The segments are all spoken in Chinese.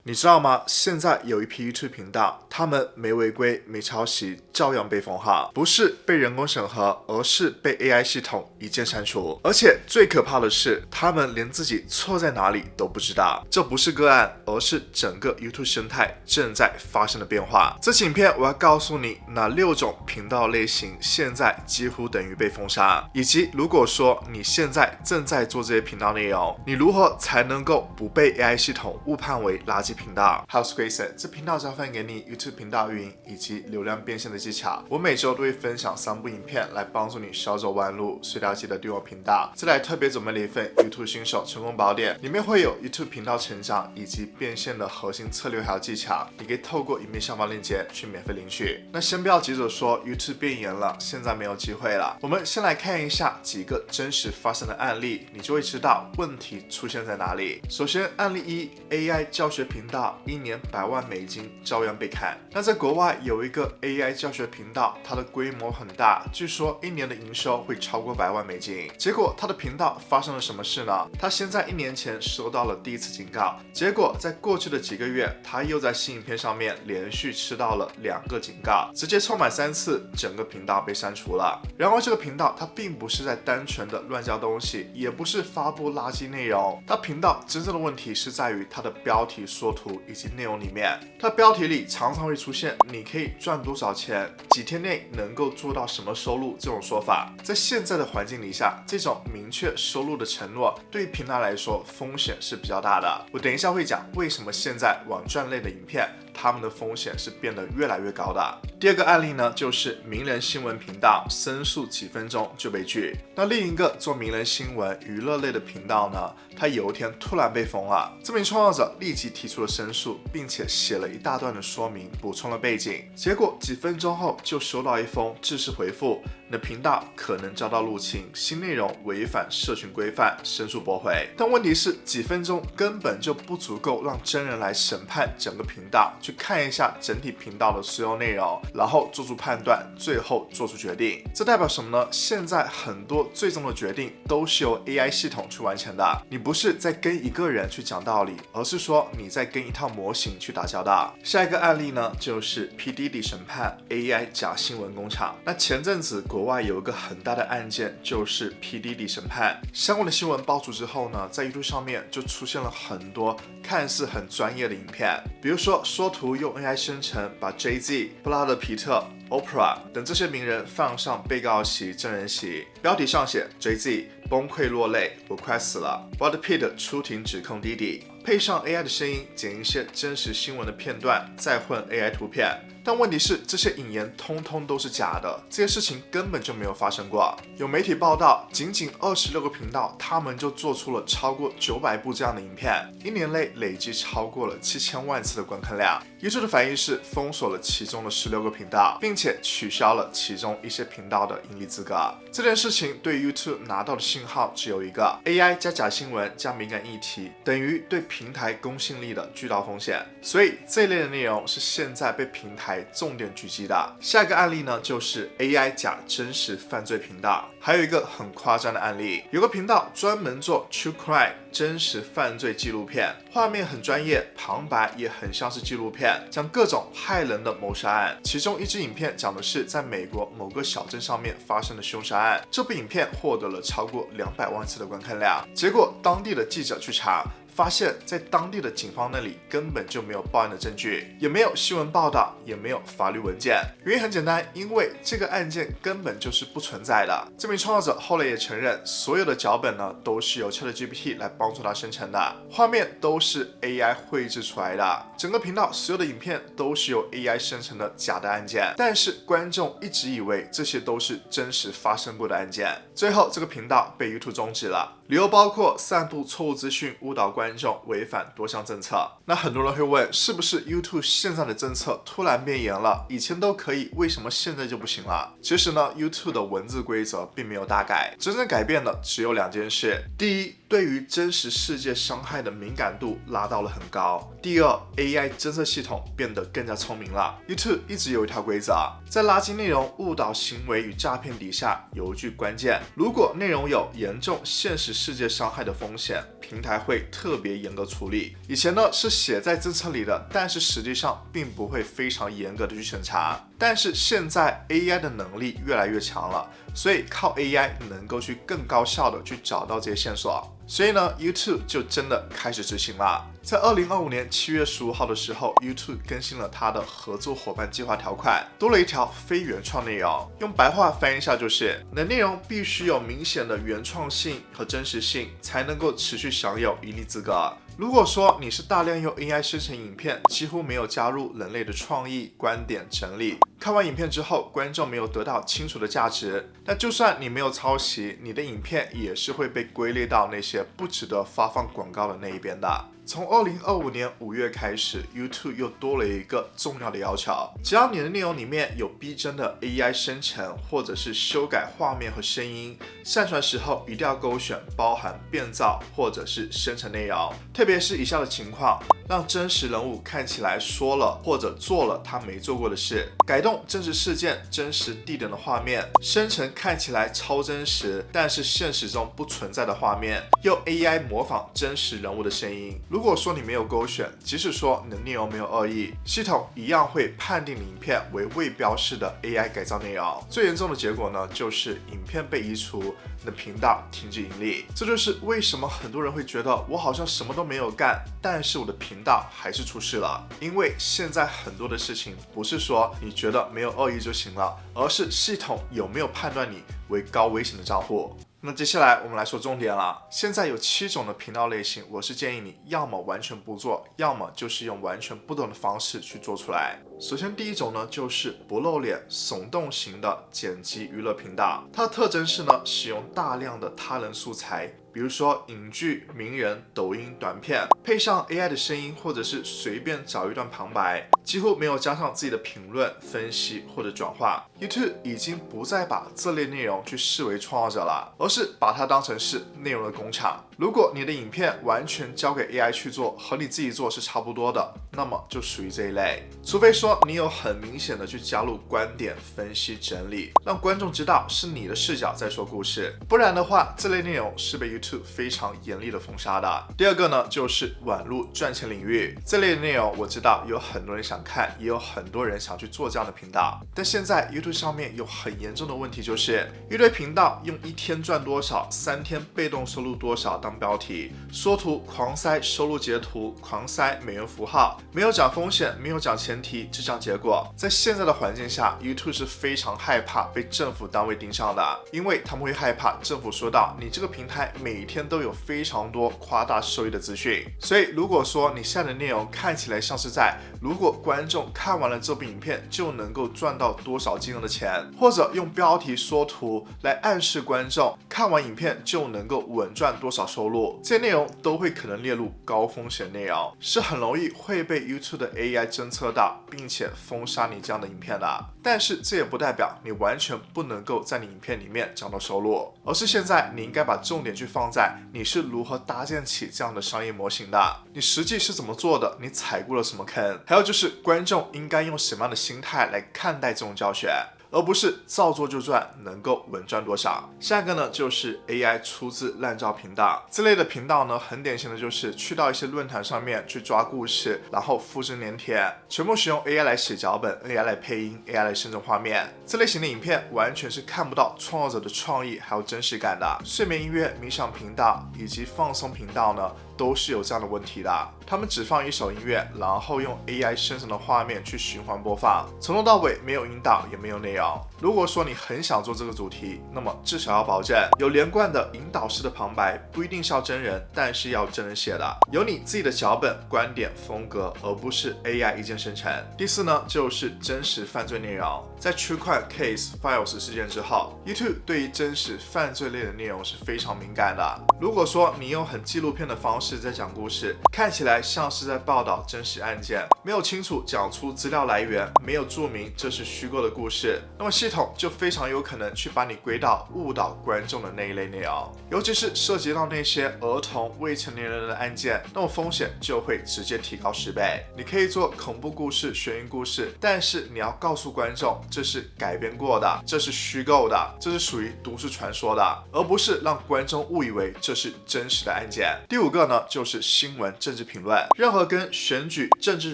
你知道吗？现在有一批 YouTube 频道，他们没违规、没抄袭，照样被封号，不是被人工审核，而是被 AI 系统一键删除。而且最可怕的是，他们连自己错在哪里都不知道。这不是个案，而是整个 YouTube 生态正在发生的变化。这期影片我要告诉你哪6种频道类型现在几乎等于被封杀，以及如果说你现在正在做这些频道内容，你如何才能够不被 AI 系统误判为垃圾频道。还有 Grayson， 这频道是要分给你 YouTube 频道运营以及流量变现的技巧。我每周都会分享3部影片来帮助你少走弯路，所以要记得订阅我频道。这里特别准备了一份 YouTube 新手成功宝典，里面会有 YouTube 频道成长以及变现的核心策略还有技巧，你可以透过影片下方链接去免费领取。那先不要急着说 YouTube 变严了，现在没有机会了。我们先来看一下几个真实发生的案例，你就会知道问题出现在哪里。首先，案例1 ，AI 教学频道1年100万美金照样被砍。那在国外有一个 AI 教学频道，它的规模很大，据说1年的营收会超过100万美金。结果它的频道发生了什么事呢？它先在1年前收到了第一次警告，结果在过去的几个月，它又在新影片上面连续吃到了2个警告，直接凑满3次，整个频道被删除了。然而这个频道它并不是在单纯的乱教东西，也不是发布垃圾内容，它频道真正的问题是在于它的标题、缩图以及内容里面。它标题里常常会出现你可以赚多少钱，几天内能够做到什么收入这种说法。在现在的环境底下，这种明确收入的承诺对于频道来说风险是比较大的。我等一下会讲为什么现在网赚类的影片他们的风险是变得越来越高的。第二个案例呢，就是名人新闻频道申诉几分钟就被拒。那另一个做名人新闻娱乐类的频道呢，他有一天突然被封了。这名创作者立即提出了申诉，并且写了一大段的说明，补充了背景。结果几分钟后就收到一封制式回复，你的频道可能遭到入侵，新内容违反社群规范，申诉驳回。但问题是，几分钟根本就不足够让真人来审判整个频道，去看一下整体频道的所有内容，然后做出判断，最后做出决定。这代表什么呢？现在很多最终的决定都是由 AI 系统去完成的，你不是在跟一个人去讲道理，而是说你在跟一套模型去打交道。下一个案例呢，就是 P. Diddy 审判 AI 假新闻工厂。那前阵子国外有一个很大的案件，就是 P. Diddy 审判相关的新闻爆出之后呢，在 YouTube 上面就出现了很多看似很专业的影片，比如说缩图用 AI 生成，把 Jay-Z、布拉德皮特、Oprah 等这些名人放上被告席、证人席，标题上写 Jay-Z 崩溃落泪，我快死了 ，Brad Pitt 出庭指控 Diddy， 配上 AI 的声音，剪一些真实新闻的片段，再混 AI 图片。但问题是，这些引言通通都是假的，这些事情根本就没有发生过。有媒体报道，仅仅26个频道，他们就做出了超过900部这样的影片，1年内累计超过了7000万次的观看量。YouTube 的反应是封锁了其中的16个频道，并且取消了其中一些频道的盈利资格。这件事情对 YouTube 拿到的信号只有一个 ：AI 加假新闻加敏感议题，等于对平台公信力的巨大风险。所以这一类的内容是现在被平台重点狙击的。下一个案例呢，就是 AI 假真实犯罪频道。还有一个很夸张的案例，有个频道专门做 True Crime 真实犯罪纪录片，画面很专业，旁白也很像是纪录片，讲各种害人的谋杀案。其中一支影片讲的是在美国某个小镇上面发生的凶杀案，这部影片获得了超过200万次的观看量。结果当地的记者去查，发现在当地的警方那里根本就没有报案的证据，也没有新闻报道，也没有法律文件。原因很简单，因为这个案件根本就是不存在的。这名创作者后来也承认，所有的脚本呢都是由 ChatGPT 来帮助他生成的，画面都是 AI 绘制出来的，整个频道所有的影片都是由 AI 生成的假的案件。但是观众一直以为这些都是真实发生过的案件，最后这个频道被 YouTube 终止了。理由包括散布错误资讯、误导观众、违反多项政策。那很多人会问，是不是 YouTube 现在的政策突然变严了？以前都可以，为什么现在就不行了？其实呢， YouTube 的文字规则并没有大改，真正改变的只有2件事。第一，对于真实世界伤害的敏感度拉到了很高。第二 ，AI 侦测系统变得更加聪明了。YouTube 一直有一条规则，在垃圾内容、误导行为与诈骗底下有一句关键：如果内容有严重现实世界伤害的风险，平台会特别严格处理。以前呢是写在政策里的，但是实际上并不会非常严格的去审查。但是现在 AI 的能力越来越强了，所以靠 AI 能够去更高效的去找到这些线索。所以呢 YouTube 就真的开始执行了。在2025年7月15号的时候 YouTube 更新了它的合作伙伴计划条款，多了一条非原创内容。用白话翻译一下就是，你的内容必须有明显的原创性和真实性，才能够持续享有盈利资格。如果说你是大量用 AI 生成影片，几乎没有加入人类的创意、观点整理，看完影片之后，观众没有得到清楚的价值，那就算你没有抄袭，你的影片也是会被归类到那些不值得发放广告的那一边的。从2025年5月开始 ，YouTube 又多了一个重要的要求，只要你的内容里面有逼真的 AI 生成或者是修改画面和声音，上传时候一定要勾选包含变造或者是生成内容，特别是以下的情况，让真实人物看起来说了或者做了他没做过的事，改动真实事件、真实地点的画面，生成看起来超真实但是现实中不存在的画面，用 AI 模仿真实人物的声音。如果说你没有勾选，即使说你的内容没有恶意，系统一样会判定你影片为未标示的 AI 改造内容。最严重的结果呢，就是影片被移除，你的频道停止盈利。这就是为什么很多人会觉得我好像什么都没有干，但是我的频道还是出事了。因为现在很多的事情不是说你觉得没有恶意就行了，而是系统有没有判断你为高危险的账户。那接下来我们来说重点了。现在有7种的频道类型，我是建议你要么完全不做，要么就是用完全不同的方式去做出来。首先第一种呢，就是不露脸、耸动型的剪辑娱乐频道。它的特征是呢，使用大量的他人素材，比如说影剧、名人、抖音短片，配上 AI 的声音，或者是随便找一段旁白，几乎没有加上自己的评论、分析或者转化。YouTube 已经不再把这类内容去视为创造者了，而是把它当成是内容的工厂。如果你的影片完全交给 AI 去做，和你自己做是差不多的，那么就属于这一类。除非说你有很明显的去加入观点、分析、整理，让观众知道是你的视角在说故事，不然的话，这类内容是被 YouTube 非常严厉的封杀的。第二个呢，就是网络赚钱领域。这类的内容我知道有很多人想看，也有很多人想去做这样的频道，但现在 YouTube 上面有很严重的问题，就是一堆频道用1天赚多少、3天被动收入多少当标题，缩图狂塞收入截图，狂塞美元符号，没有讲风险，没有讲前提，只讲结果。在现在的环境下 ，YouTube 是非常害怕被政府单位盯上的，因为他们会害怕政府说到你这个平台每天都有非常多夸大收益的资讯。所以如果说你下的内容看起来像是在，如果观众看完了这部影片就能够赚到多少金额的钱，或者用标题缩图来暗示观众看完影片就能够稳赚多少收入，这些内容都会可能列入高风险内容，是很容易会被 YouTube 的 AI 侦测到，并且封杀你这样的影片的。但是这也不代表你完全不能够在你影片里面讲到收入，而是现在你应该把重点去放在你是如何搭建起这样的商业模型的，你实际是怎么做的，你踩过了什么坑，还有就是观众应该用什么样的心态来看待这种教学，而不是照做就赚，能够稳赚多少。下一个呢，就是 AI 出自烂照频道。这类的频道呢，很典型的就是去到一些论坛上面去抓故事，然后复制粘贴，全部使用 AI 来写脚本、AI 来配音、AI 来生成画面。这类型的影片完全是看不到创作者的创意还有真实感的。睡眠音乐、冥想频道以及放松频道呢，都是有这样的问题的。他们只放一首音乐，然后用 AI 生成的画面去循环播放，从头到尾没有引导，也没有内容。如果说你很想做这个主题，那么至少要保证有连贯的引导式的旁白，不一定是要真人，但是要真人写的，有你自己的脚本、观点、风格，而不是 AI 一键生成。第四呢，就是真实犯罪内容。在True Crime Case Files 事件之后 ，YouTube 对于真实犯罪类的内容是非常敏感的。如果说你用很纪录片的方式是在讲故事，看起来像是在报道真实案件，没有清楚讲出资料来源，没有注明这是虚构的故事，那么系统就非常有可能去把你归到误导观众的那一类内容，尤其是涉及到那些儿童、未成年人的案件，那么风险就会直接提高10倍。你可以做恐怖故事、悬疑故事，但是你要告诉观众这是改编过的，这是虚构的，这是属于都市传说的，而不是让观众误以为这是真实的案件。第5个呢，就是新闻政治评论，任何跟选举、政治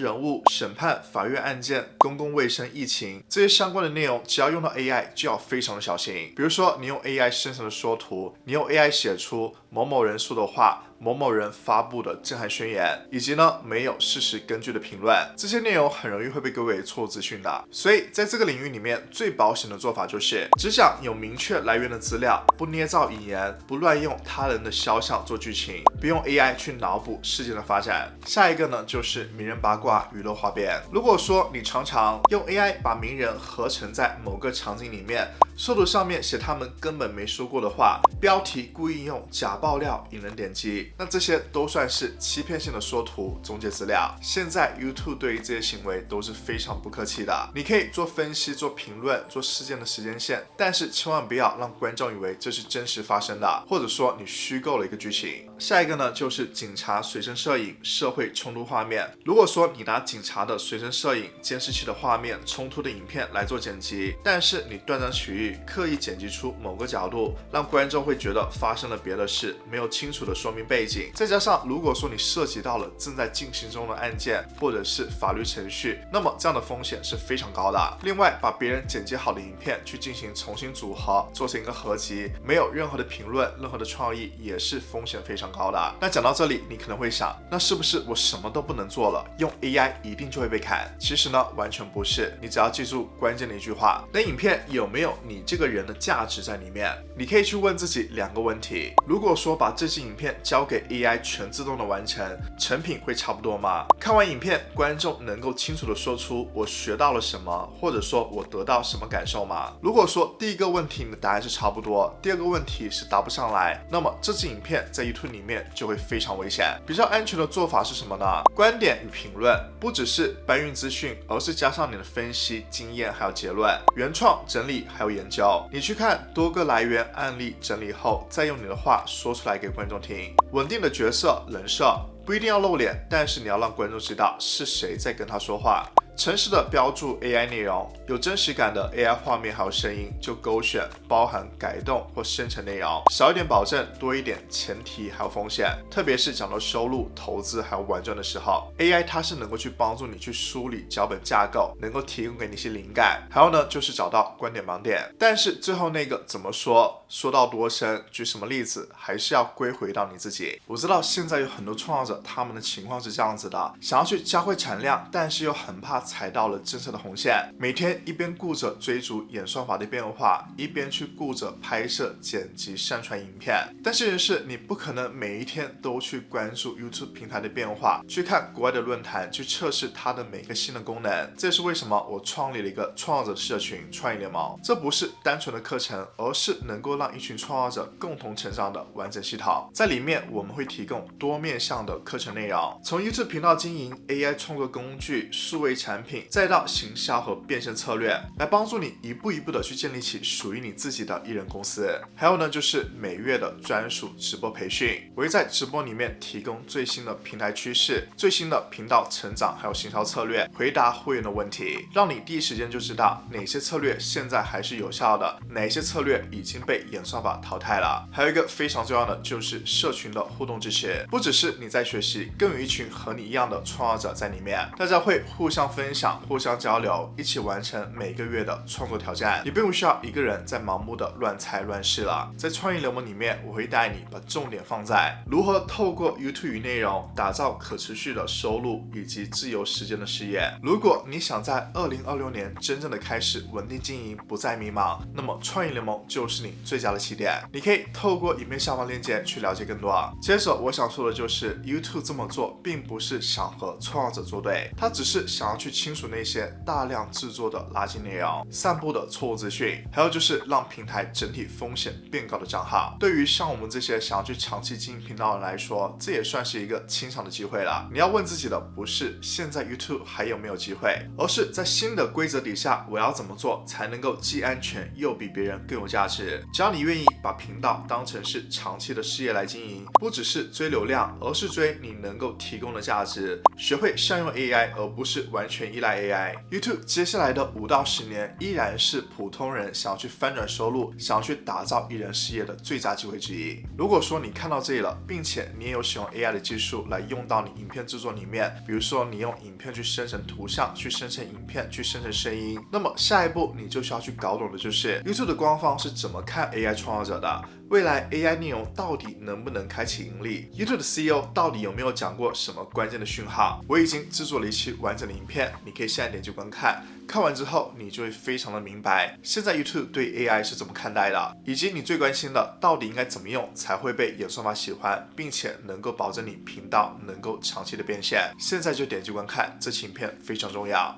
人物、审判、法院案件、公共卫生、疫情这些相关的内容，只要用到 AI 就要非常的小心。比如说你用 AI 生成的说图，你用 AI 写出某某人说的话，某某人发布的震撼宣言，以及呢没有事实根据的评论，这些内容很容易会被归为错误资讯的。所以在这个领域里面，最保险的做法就是只讲有明确来源的资料，不捏造引言，不乱用他人的肖像做剧情，不用 AI 去脑补事件的发展。下一个呢，就是名人八卦、娱乐花边。如果说你常常用 AI 把名人合成在某个场景里面，说图上面写他们根本没说过的话，标题故意用假爆料引人点击，那这些都算是欺骗性的说图、总结资料。现在 YouTube 对于这些行为都是非常不客气的，你可以做分析、做评论、做事件的时间线，但是千万不要让观众以为这是真实发生的，或者说你虚构了一个剧情。下一个呢，就是警察随身摄影、社会冲突画面。如果说你拿警察的随身摄影、监视器的画面、冲突的影片来做剪辑，但是你断章取义，刻意剪辑出某个角度，让观众会觉得发生了别的事，没有清楚的说明背景。再加上如果说你涉及到了正在进行中的案件或者是法律程序，那么这样的风险是非常高的。另外，把别人剪辑好的影片去进行重新组合，做成一个合集，没有任何的评论、任何的创意，也是风险非常高的。那讲到这里，你可能会想，那是不是我什么都不能做了，用 AI 一定就会被砍？其实呢，完全不是。你只要记住关键的一句话，那影片有没有你这个人的价值在里面？你可以去问自己2个问题。如果说把这支影片交给 AI 全自动的完成，成品会差不多吗？看完影片，观众能够清楚的说出我学到了什么，或者说我得到什么感受吗？如果说第1个问题你的答案是差不多，第2个问题是答不上来，那么这支影片在 YouTube 里面就会非常危险。比较安全的做法是什么呢？观点与评论，不只是搬运资讯，而是加上你的分析、经验还有结论，原创整理还有研究。你去看多个来源案例整理后，再用你的话说出来给观众听。稳定的角色人设，不一定要露脸，但是你要让观众知道是谁在跟他说话。诚实的标注 AI 内容，有真实感的 AI 画面还有声音就勾选包含改动或生成内容，少一点保证，多一点前提还有风险。特别是讲到收入、投资还有玩转的时候， AI 它是能够去帮助你去梳理脚本架构，能够提供给你一些灵感。还有呢，就是找到观点盲点。但是最后那个怎么说，说到多深，举什么例子，还是要归回到你自己。我知道现在有很多创作者，他们的情况是这样子的，想要去加快产量，但是又很怕踩到了政策的红线，每天一边顾着追逐演算法的变化，一边去顾着拍摄、剪辑、上传影片。但是你不可能每一天都去关注 YouTube 平台的变化，去看国外的论坛，去测试它的每个新的功能。这也是为什么我创立了一个创作者社群创意联盟。这不是单纯的课程，而是能够让一群创作者共同成长的完整系统。在里面我们会提供多面向的课程内容，从 YouTube 频道经营、AI 创作工具、数位产品，再到行销和变现策略，来帮助你一步一步的去建立起属于你自己的艺人公司。还有呢，就是每月的专属直播培训，我会在直播里面提供最新的平台趋势、最新的频道成长还有行销策略，回答会员的问题，让你第一时间就知道哪些策略现在还是有效的，哪些策略已经被演算法淘汰了。还有一个非常重要的就是社群的互动支持，不只是你在学习，更有一群和你一样的创作者在里面，大家会互相分享、互相交流，一起完成每个月的创作挑战。你并不需要一个人在盲目的乱猜乱试了。在创意联盟里面，我会带你把重点放在如何透过 YouTube 与内容打造可持续的收入以及自由时间的事业。如果你想在2026年真正的开始稳定经营，不再迷茫，那么创意联盟就是你最佳的起点。你可以透过影片下方链接去了解更多。接着我想说的就是 YouTube 这么做并不是想和创作者作对，它只是想要去清除那些大量制作的垃圾内容、散布的错误资讯，还有就是让平台整体风险变高的账号。对于像我们这些想要去长期经营频道的人来说，这也算是一个清场的机会了。你要问自己的不是现在 YouTube 还有没有机会，而是在新的规则底下，我要怎么做才能够既安全又比别人更有价值。只要你愿意把频道当成是长期的事业来经营，不只是追流量，而是追你能够提供的价值，学会善用 AI， 而不是完全依赖 AI。YouTube 接下来的5到10年依然是普通人想要去翻转收入、想要去打造艺人事业的最佳机会之一。如果说你看到这里了，并且你也有使用 AI 的技术来用到你影片制作里面，比如说你用影片去生成图像、去生成影片、去生成声音，那么下一步你就需要去搞懂的就是 YouTube 的官方是怎么看 AI 创造者的。未来 AI 内容到底能不能开启盈利？ YouTube 的 CEO 到底有没有讲过什么关键的讯号？我已经制作了一期完整的影片，你可以现在点击观看。看完之后，你就会非常的明白，现在 YouTube 对 AI 是怎么看待的，以及你最关心的到底应该怎么用才会被演算法喜欢，并且能够保证你频道能够长期的变现。现在就点击观看，这期影片非常重要。